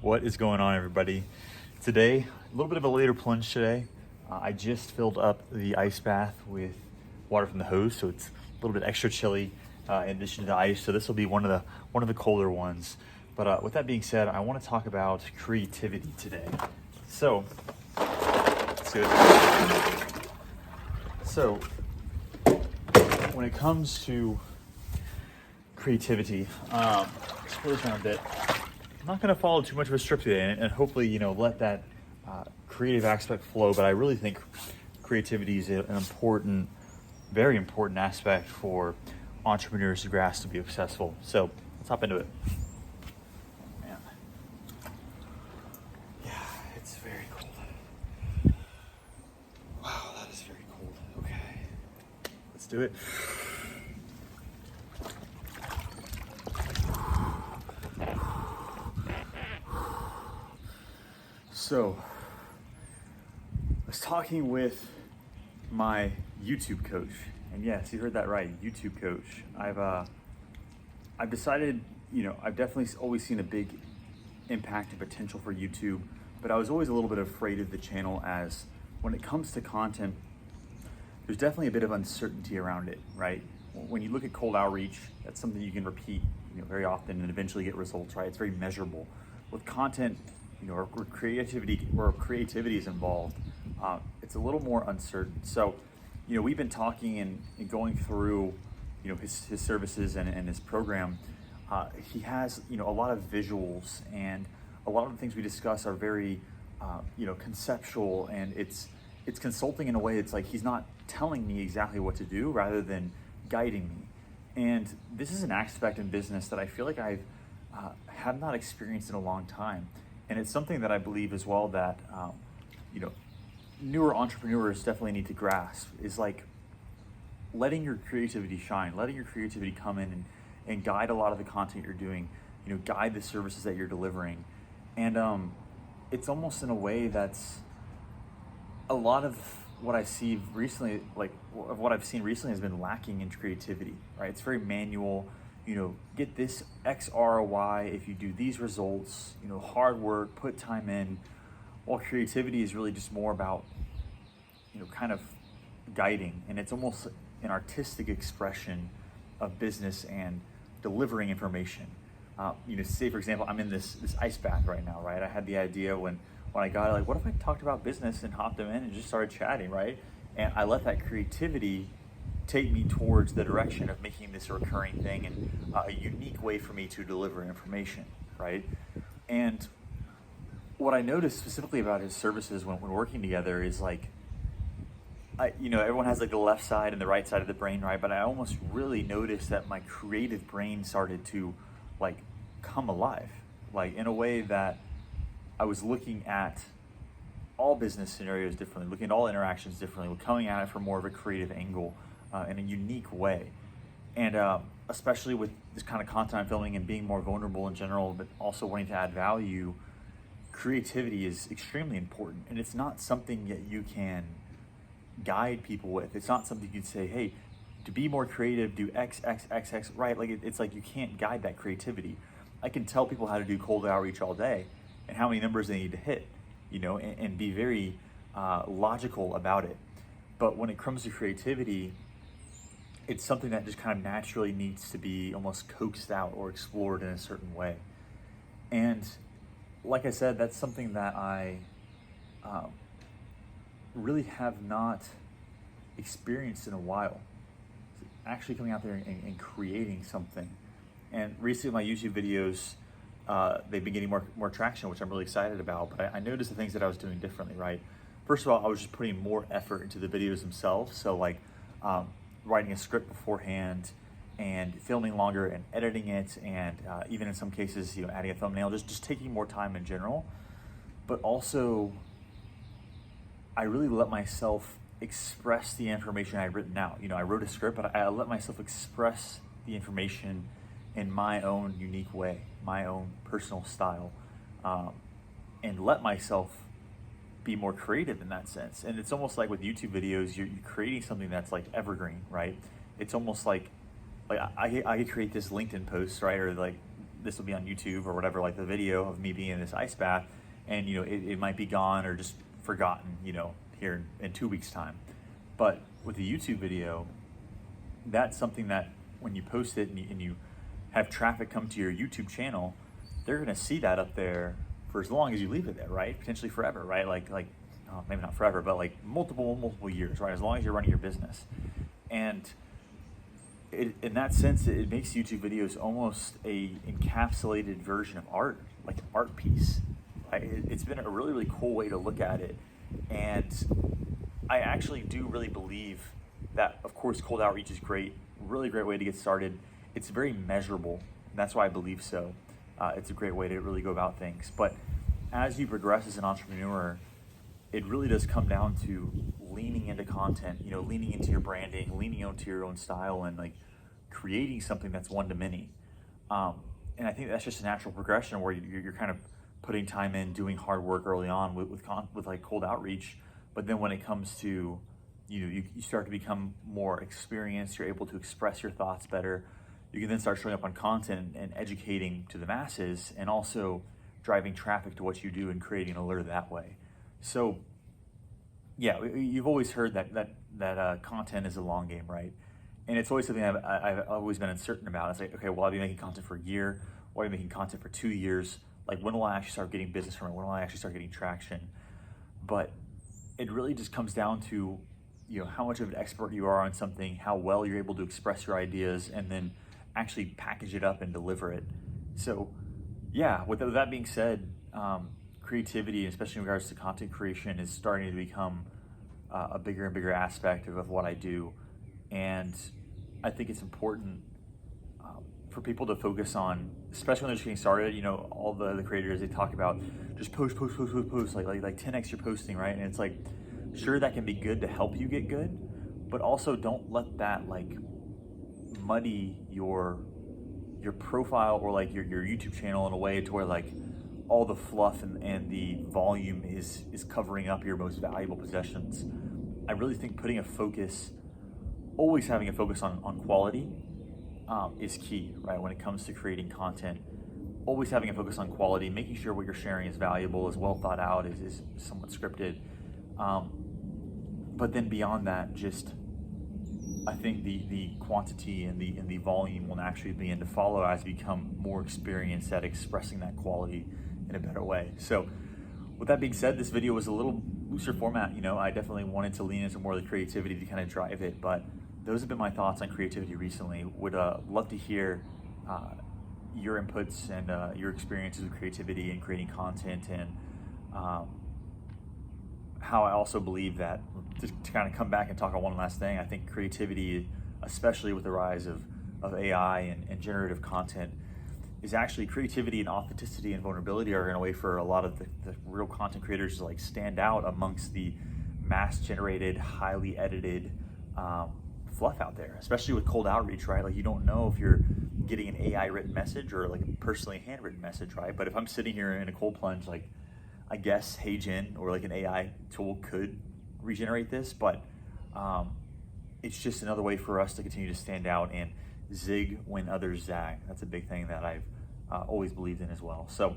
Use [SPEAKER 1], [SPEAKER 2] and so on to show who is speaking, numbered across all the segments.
[SPEAKER 1] What is going on, everybody? Today, a little bit of a later plunge today. I just filled up the ice bath with water from the hose, so it's a little bit extra chilly in addition to the ice. So this will be one of the colder ones. But with that being said, I want to talk about creativity today. So let's do it. So when it comes to creativity, let's pull this around a bit. I'm not going to follow too much of a script today, and hopefully, let that creative aspect flow. But I really think creativity is an important, very important aspect for entrepreneurs to grasp to be successful. So let's hop into it. Man, yeah, it's very cold. Wow, that is very cold. Okay, let's do it. So, I was talking with my YouTube coach, and yes, you heard that right, YouTube coach. I've decided, I've definitely always seen a big impact and potential for YouTube, but I was always a little bit afraid of the channel, as when it comes to content, there's definitely a bit of uncertainty around it, right? When you look at cold outreach, that's something you can repeat, very often and eventually get results, right? It's very measurable. With content, where creativity is involved, it's a little more uncertain. So, we've been talking and going through, his services and his program. He has, a lot of visuals, and a lot of the things we discuss are very, conceptual, and it's consulting in a way. It's like he's not telling me exactly what to do, rather than guiding me. And this is an aspect in business that I feel like I've have not experienced in a long time. And it's something that I believe as well that, newer entrepreneurs definitely need to grasp, is like letting your creativity shine, letting your creativity come in and guide a lot of the content you're doing, guide the services that you're delivering. And it's almost in a way that's a lot of what I see recently, of what I've seen recently, has been lacking in creativity, right? It's very manual. Get this X ROI if you do these results, hard work, put time in, while creativity is really just more about, kind of guiding. And it's almost an artistic expression of business and delivering information. Say for example, I'm in this ice bath right now, right? I had the idea when I got it, like, what if I talked about business and hopped them in and just started chatting, right? And I let that creativity take me towards the direction of making this a recurring thing and a unique way for me to deliver information, right? And what I noticed specifically about his services when we're working together is like, everyone has like the left side and the right side of the brain, right? But I almost really noticed that my creative brain started to like come alive, like in a way that I was looking at all business scenarios differently, looking at all interactions differently, coming at it from more of a creative angle. In a unique way. And especially with this kind of content I'm filming and being more vulnerable in general, but also wanting to add value, creativity is extremely important. And it's not something that you can guide people with. It's not something you can say, hey, to be more creative, do X, X, X, X, right? Like it's like you can't guide that creativity. I can tell people how to do cold outreach all day and how many numbers they need to hit, and be very logical about it. But when it comes to creativity, it's something that just kind of naturally needs to be almost coaxed out or explored in a certain way. And like I said, that's something that I really have not experienced in a while. Actually coming out there and creating something. And recently my YouTube videos, they've been getting more traction, which I'm really excited about. But I noticed the things that I was doing differently, right? First of all, I was just putting more effort into the videos themselves. So like, writing a script beforehand and filming longer and editing it, and even in some cases, adding a thumbnail, just taking more time in general. But also, I really let myself express the information I'd written out. I wrote a script, but I let myself express the information in my own unique way, my own personal style, and let myself be more creative in that sense. And it's almost like with YouTube videos, you're creating something that's like evergreen, right? It's almost like I could create this LinkedIn post, right? Or like this will be on YouTube or whatever, like the video of me being in this ice bath, and it might be gone or just forgotten, here in 2 weeks time. But with a YouTube video, that's something that when you post it and you have traffic come to your YouTube channel, they're gonna see that up there for as long as you leave it there, right? Potentially forever, right? Like maybe not forever, but like multiple years, right? As long as you're running your business. And in that sense, it makes YouTube videos almost a encapsulated version of art, like an art piece. Right? It's been a really, really cool way to look at it. And I actually do really believe that, of course, cold outreach is great, really great way to get started. It's very measurable, and that's why I believe so. It's a great way to really go about things. But as you progress as an entrepreneur, it really does come down to leaning into content, leaning into your branding, leaning into your own style, and like creating something that's one to many. And I think that's just a natural progression where you're kind of putting time in, doing hard work early on with like cold outreach. But then when it comes to, you start to become more experienced, you're able to express your thoughts better. You can then start showing up on content and educating to the masses, and also driving traffic to what you do and creating an alert that way. So yeah, you've always heard that content is a long game, right? And it's always something I've always been uncertain about. It's like, okay, well, I'll be making content for a year, or I'll be making content for 2 years. Like, when will I actually start getting business from it? When will I actually start getting traction? But it really just comes down to, how much of an expert you are on something, how well you're able to express your ideas, and then actually package it up and deliver it. So yeah, with that being said, creativity, especially in regards to content creation, is starting to become a bigger and bigger aspect of what I do. And I think it's important for people to focus on, especially when they're just getting started. All the creators, they talk about just post, like 10x your posting, right? And it's like, sure, that can be good to help you get good, but also don't let that like muddy your profile or like your YouTube channel in a way to where like all the fluff and the volume is covering up your most valuable possessions. I really think always having a focus on quality is key, right? When it comes to creating content, always having a focus on quality, making sure what you're sharing is valuable, is well thought out, is somewhat scripted. But then beyond that, just I think the quantity and the volume will naturally begin to follow as you become more experienced at expressing that quality in a better way. So with that being said, this video was a little looser format. I definitely wanted to lean into more of the creativity to kind of drive it, but those have been my thoughts on creativity recently. Would love to hear your inputs and your experiences with creativity and creating content, and how I also believe that, to kind of come back and talk on one last thing, I think creativity, especially with the rise of AI and generative content, is actually creativity and authenticity and vulnerability are in a way for a lot of the real content creators to like stand out amongst the mass generated, highly edited fluff out there, especially with cold outreach, right? Like, you don't know if you're getting an AI written message or like a personally handwritten message, right? But if I'm sitting here in a cold plunge, like, I guess HeyGen or like an AI tool could regenerate this, but it's just another way for us to continue to stand out and zig when others zag. That's a big thing that I've always believed in as well. So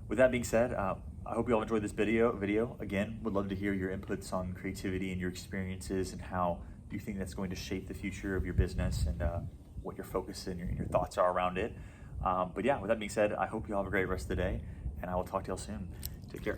[SPEAKER 1] with that being said, I hope you all enjoyed this video. Again, would love to hear your inputs on creativity and your experiences, and how you think that's going to shape the future of your business, and what your focus and your thoughts are around it. But yeah, with that being said, I hope you all have a great rest of the day, and I will talk to you all soon. Take care.